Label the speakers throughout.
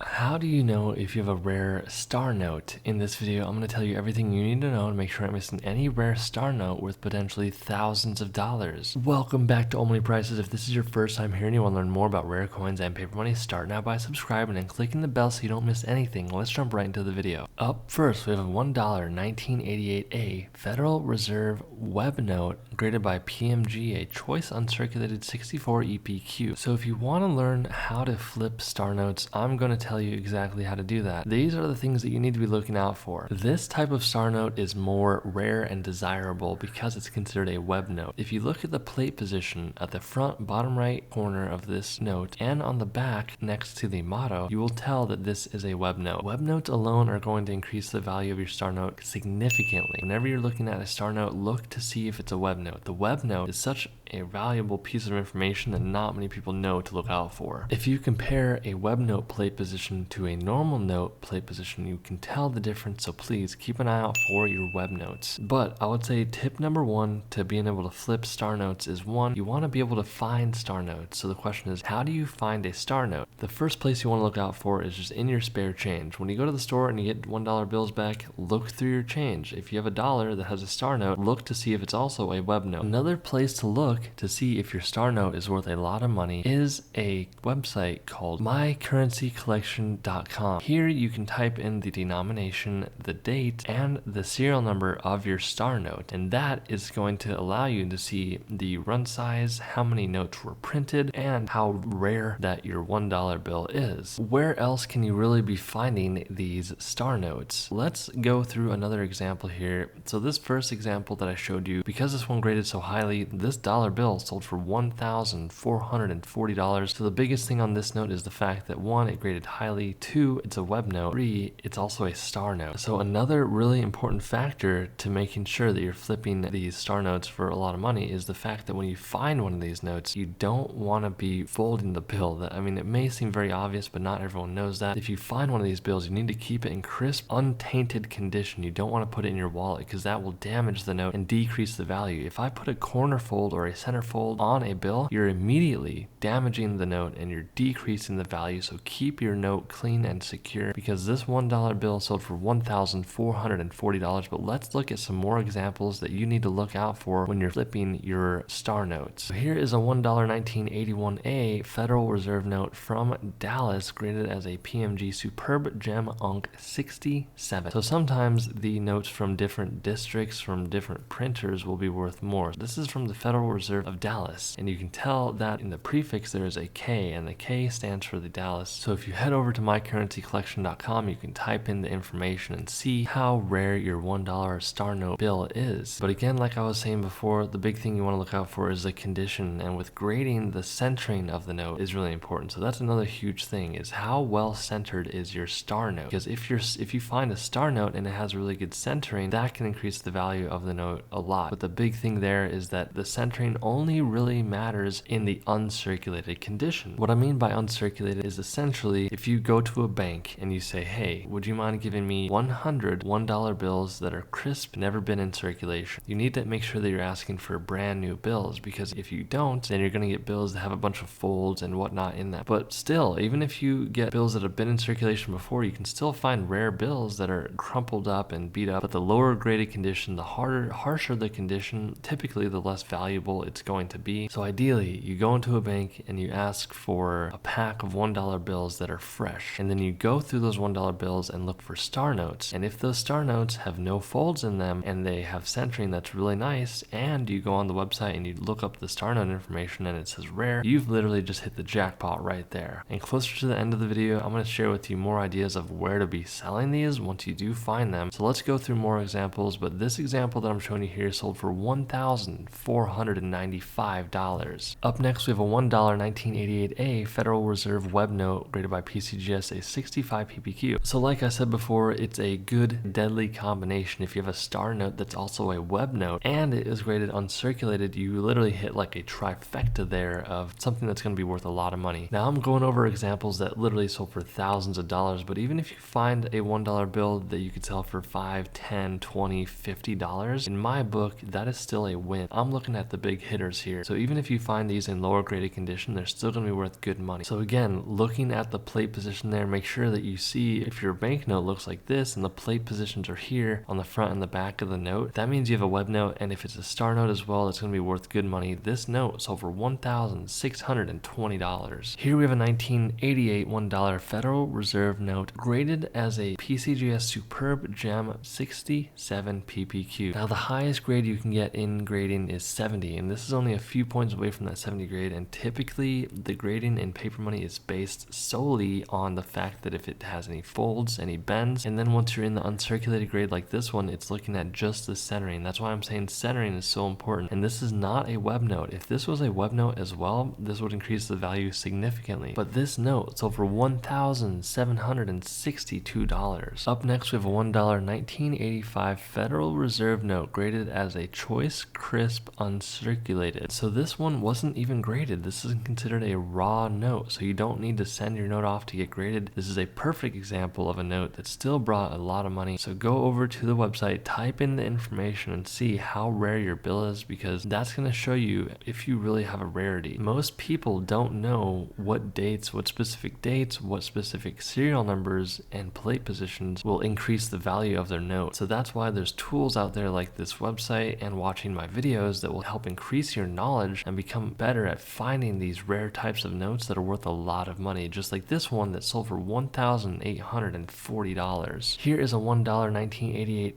Speaker 1: How do you know if you have a rare star note? In this video, I'm going to tell you everything you need to know to make sure you're not missing any rare star note worth potentially thousands of dollars. Welcome back to Only Prices. If this is your first time here and you want to learn more about rare coins and paper money, start now by subscribing and clicking the bell so you don't miss anything. Let's jump right into the video. Up first, we have a $1 1988A Federal Reserve web note graded by PMG, a choice uncirculated 64 EPQ. So if you want to learn how to flip star notes, I'm going to tell you exactly how to do that. These are the things that you need to be looking out for. This type of star note is more rare and desirable because it's considered a web note. If you look at the plate position at the front bottom right corner of this note and on the back next to the motto, you will tell that this is a web note. Web notes alone are going to increase the value of your star note significantly. Whenever you're looking at a star note, look to see if it's a web note. The web note is such a valuable piece of information that not many people know to look out for. If you compare a web note plate position to a normal note plate position, you can tell the difference, so please keep an eye out for your web notes. But I would say tip number one to being able to flip star notes is one, you want to be able to find star notes. So the question is, how do you find a star note? The first place you want to look out for is just in your spare change. When you go to the store and you get $1 bills back, look through your change. If you have a dollar that has a star note, look to see if it's also a web note. Another place to look to see if your star note is worth a lot of money is a website called mycurrencycollection.com. Here you can type in the denomination, the date, and the serial number of your star note, and that is going to allow you to see the run size, how many notes were printed, and how rare that your $1 bill is. Where else can you really be finding these star notes? Let's go through another example here. So this first example that I showed you, because this one graded so highly, this dollar bill sold for $1,440. So the biggest thing on this note is the fact that one, it graded highly, two, it's a web note, three, it's also a star note. So another really important factor to making sure that you're flipping these star notes for a lot of money is the fact that when you find one of these notes, you don't want to be folding the bill. I mean, it may seem very obvious, but not everyone knows that. If you find one of these bills, you need to keep it in crisp, untainted condition. You don't want to put it in your wallet because that will damage the note and decrease the value. If I put a corner fold or a center fold on a bill, you're immediately damaging the note and you're decreasing the value. So keep your note clean and secure, because this $1 bill sold for $1,440. But let's look at some more examples that you need to look out for when you're flipping your star notes. So here is a $1 1981A Federal Reserve note from Dallas, graded as a PMG Superb Gem Unk 67. So sometimes the notes from different districts, from different printers, will be worth more. This is from the Federal Reserve of Dallas, and you can tell that in the prefix there is a K, and the K stands for the Dallas. So if you head over to mycurrencycollection.com, you can type in the information and see how rare your $1 star note bill is. But again, like I was saying before, the big thing you want to look out for is the condition, and with grading, the centering of the note is really important. So that's another huge thing, is how well centered is your star note, because if you find a star note and it has really good centering, that can increase the value of the note a lot. But the big thing there is that the centering only really matters in the uncirculated condition. What I mean by uncirculated is essentially if you go to a bank and you say, hey, would you mind giving me 100 $1 bills that are crisp, never been in circulation? You need to make sure that you're asking for brand new bills, because if you don't, then you're going to get bills that have a bunch of folds and whatnot in them. But still, even if you get bills that have been in circulation before, you can still find rare bills that are crumpled up and beat up. But the lower graded condition, the harsher the condition, typically the less valuable it's going to be. So ideally, you go into a bank and you ask for a pack of $1 bills that are fresh, and then you go through those $1 bills and look for star notes. And if those star notes have no folds in them and they have centering that's really nice, and you go on the website and you look up the star note information and it says rare, you've literally just hit the jackpot right there. And closer to the end of the video, I'm going to share with you more ideas of where to be selling these once you do find them. So let's go through more examples, but this example that I'm showing you here sold for $1,495. Up next, we have a $1 1988A Federal Reserve web note graded by PCGS, a 65 PPQ. So like I said before, it's a good deadly combination. If you have a star note that's also a web note and it is graded uncirculated, you literally hit like a trifecta there of something that's going to be worth a lot of money. Now I'm going over examples that literally sold for thousands of dollars, but even if you find a $1 bill that you could sell for $5, $10, $20, $50, in my book, that is still a win. I'm looking at the big hitters here. So even if you find these in lower graded condition, they're still going to be worth good money. So again, looking at the plate position there, make sure that you see if your banknote looks like this and the plate positions are here on the front and the back of the note, that means you have a web note. And if it's a star note as well, it's going to be worth good money. This note sold for $1,620. Here we have a 1988 $1 Federal Reserve note graded as a PCGS Superb Gem 67 PPQ. Now the highest grade you can get in grading is 70, and this is only a few points away from that 70 grade, and typically the grading in paper money is based solely on the fact that if it has any folds, any bends, and then once you're in the uncirculated grade like this one, it's looking at just the centering. That's why I'm saying centering is so important. And this is not a web note. If this was a web note as well, this would increase the value significantly. But this note sold for $1,762. Up next, we have a $1 1985 Federal Reserve note graded as a Choice Crisp Uncirculated. So this one wasn't even graded. This is considered a raw note, so you don't need to send your note off to get graded. This is a perfect example of a note that still brought a lot of money. So go over to the website, type in the information, and see how rare your bill is, because that's going to show you if you really have a rarity. Most people don't know what dates, what specific serial numbers and plate positions will increase the value of their note. So that's why there's tools out there like this website and watching my videos that will help increase your knowledge and become better at finding these rare types of notes that are worth a lot of money, just like this one that sold for $1,840. Here is a $1 1988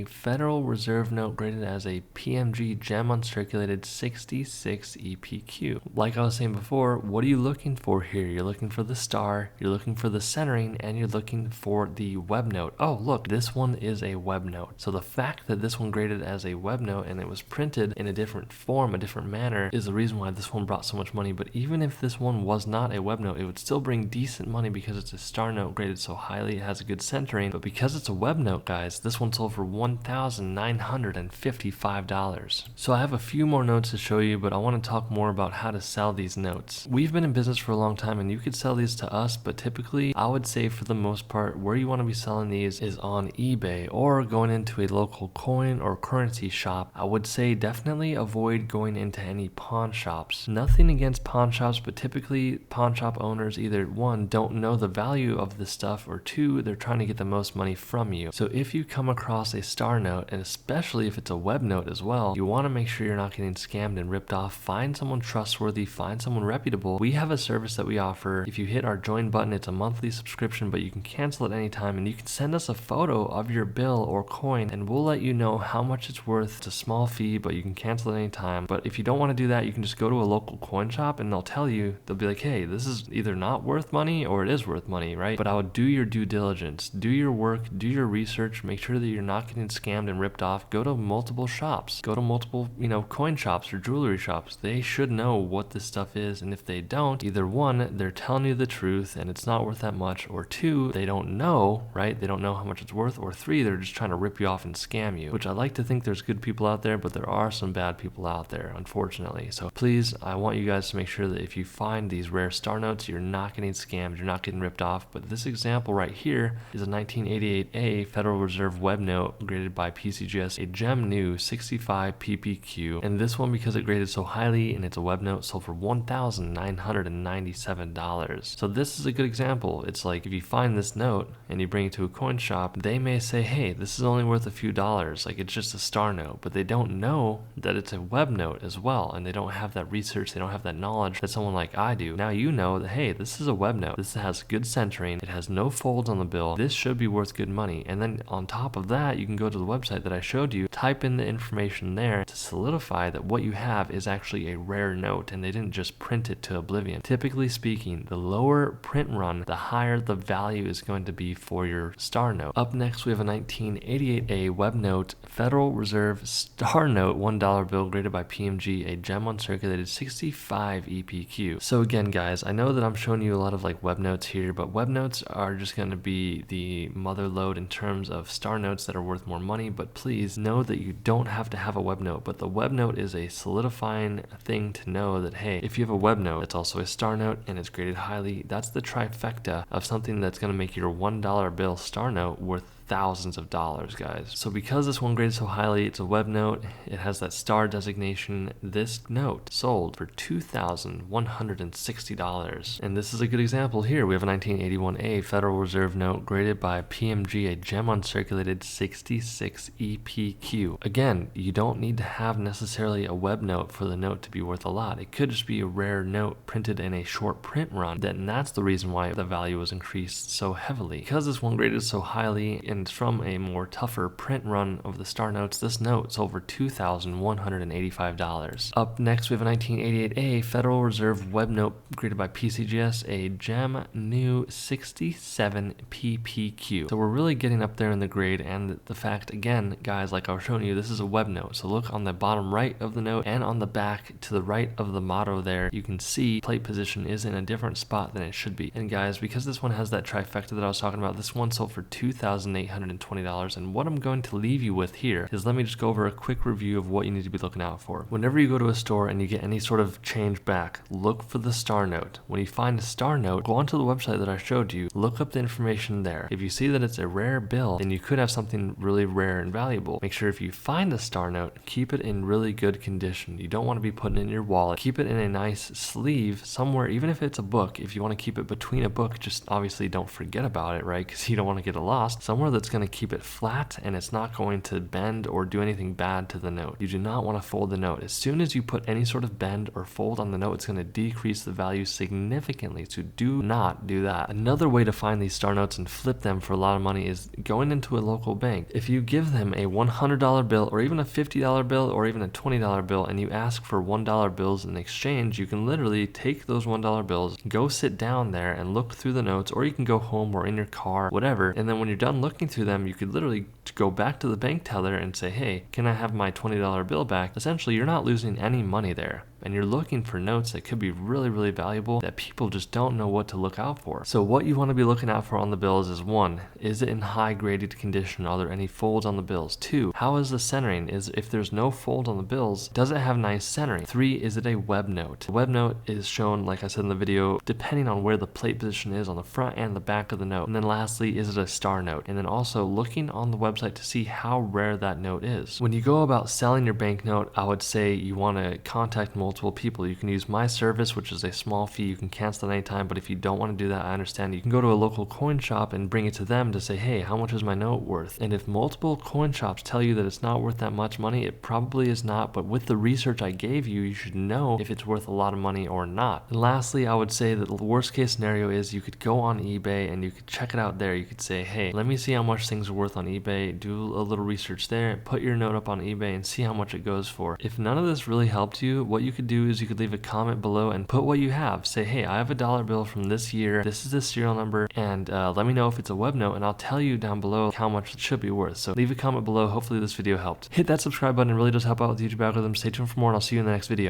Speaker 1: Federal Reserve note graded as a PMG Gem Uncirculated 66 EPQ. Like I was saying before, what are you looking for here? You're looking for the star, you're looking for the centering, and you're looking for the web note. Oh, look, this one is a web note. So the fact that this one graded as a web note and it was printed in a different form, a different manner, is the reason why this one brought so much money. But even if this one was not a web note, it would still bring decent money because it's a star note graded so highly, it has a good centering. But because it's a web note, guys, this one sold for $1,955. So I have a few more notes to show you, but I want to talk more about how to sell these notes. We've been in business for a long time and you could sell these to us, but typically I would say for the most part where you want to be selling these is on eBay or going into a local coin or currency shop. I would say definitely avoid going into any pawn shops. Nothing against pawn shops, but typically pawn shop owners either one, don't know the value of the stuff, or two, they're trying to get the most money from you. So if you come across a star note, and especially if it's a web note as well, you want to make sure you're not getting scammed and ripped off. Find someone trustworthy, find someone reputable. We have a service that we offer. If you hit our join button, it's a monthly subscription, but you can cancel at any time, and you can send us a photo of your bill or coin and we'll let you know how much it's worth. It's a small fee, but you can cancel at any time. But if you don't want to do that, you can just go to a local coin shop and they'll tell you, they'll be like, hey, this is either not worth money or it is worth money, right? But I would do your due diligence, do your work, do your research, make sure that you're not getting scammed and ripped off. Go to multiple shops, go to multiple, coin shops or jewelry shops. They should know what this stuff is, and if they don't, either one, they're telling you the truth and it's not worth that much, or two, they don't know, right? They don't know how much it's worth, or three, they're just trying to rip you off and scam you, which I like to think there's good people out there, but there are some bad people out there, unfortunately. So please, I want you guys to make sure that if you find these rare star notes, you're not getting scammed, you're not getting ripped off. But this example right here is a 1988 Federal Reserve web note graded by PCGS, a Gem New 65 PPQ, and this one, because it graded so highly and it's a web note, sold for $1,997. So this is a good example. It's like if you find this note and you bring it to a coin shop, they may say, hey, this is only worth a few dollars, like it's just a star note, but they don't know that it's a web note as well, and they don't have that research, they don't have that knowledge that someone like I do. Now you know that, hey, this is a web note, this has good centering, it has no folds on the bill, this should be worth good money. And then on top of that, you can go to the website that I showed you, type in the information there to solidify that what you have is actually a rare note and they didn't just print it to oblivion. Typically speaking, the lower print run, the higher the value is going to be for your star note. Up next, we have a 1988 web note Federal Reserve star note $1 bill graded by PMG, a Gem Uncirculated 65 EPQ. So again, guys, I know that I'm showing you a lot of like web notes here, but web notes are just going to be the mother lode in terms of star notes that are worth more money. But please know that you don't have to have a web note, but the web note is a solidifying thing to know that, hey, if you have a web note, it's also a star note and it's graded highly, that's the trifecta of something that's going to make your $1 bill star note worth thousands of dollars, guys. So because this one graded so highly, it's a web note, it has that star designation, this note sold for $2,160. And this is a good example here. We have a 1981A Federal Reserve note graded by PMG, a gem uncirculated 66 EPQ. Again, you don't need to have necessarily a web note for the note to be worth a lot. It could just be a rare note printed in a short print run. Then that's the reason why the value was increased so heavily. Because this one graded so highly and it's from a more tougher print run of the star notes, this note sold for $2,185. Up next, we have a 1988A Federal Reserve web note graded by PCGS, a gem new 67 PPQ. So we're really getting up there in the grade, and the fact, again, guys, like I was showing you, this is a web note. So look on the bottom right of the note and on the back to the right of the motto there, you can see plate position is in a different spot than it should be. And guys, because this one has that trifecta that I was talking about, this one sold for $2,820. And what I'm going to leave you with here is, let me just go over a quick review of what you need to be looking out for. Whenever you go to a store and you get any sort of change back, look for the star note. When you find a star note, go onto the website that I showed you, look up the information there. If you see that it's a rare bill, then you could have something really rare and valuable. Make sure if you find a star note, keep it in really good condition. You don't want to be putting it in your wallet. Keep it in a nice sleeve somewhere, even if it's a book. If you want to keep it between a book, just obviously don't forget about it, right? Because you don't want to get it lost. Somewhere that's going to keep it flat and it's not going to bend or do anything bad to the note. You do not want to fold the note. As soon as you put any sort of bend or fold on the note, it's going to decrease the value significantly. So do not do that. Another way to find these star notes and flip them for a lot of money is going into a local bank. If you give them a $100 bill or even a $50 bill or even a $20 bill and you ask for $1 bills in exchange, you can literally take those $1 bills, go sit down there and look through the notes, or you can go home or in your car, whatever. And then when you're done looking through them, you could literally go back to the bank teller and say, hey, can I have my $20 bill back? Essentially, you're not losing any money there. And you're looking for notes that could be really, really valuable that people just don't know what to look out for. So what you want to be looking out for on the bills is, 1, is it in high graded condition? Are there any folds on the bills? 2, how is the centering? If there's no fold on the bills, does it have nice centering? 3, is it a web note? The web note is shown, like I said in the video, depending on where the plate position is on the front and the back of the note. And then lastly, is it a star note? And then also looking on the website to see how rare that note is. When you go about selling your banknote, I would say you want to contact multiple people. You can use my service, which is a small fee. You can cancel at any time, but if you don't want to do that, I understand. You can go to a local coin shop and bring it to them to say, hey, how much is my note worth? And if multiple coin shops tell you that it's not worth that much money, it probably is not, but with the research I gave you, you should know if it's worth a lot of money or not. And lastly, I would say that the worst case scenario is you could go on eBay and you could check it out there. You could say, hey, let me see how much things are worth on eBay, do a little research there, put your note up on eBay and see how much it goes for. If none of this really helped you, what you could do is you could leave a comment below and put what you have. Say, hey, I have a $1 bill from this year, this is the serial number, and let me know if it's a web note, and I'll tell you down below how much it should be worth. So leave a comment below. Hopefully this video helped. Hit that subscribe button. It really does help out with the YouTube algorithm. Stay tuned for more, and I'll see you in the next video.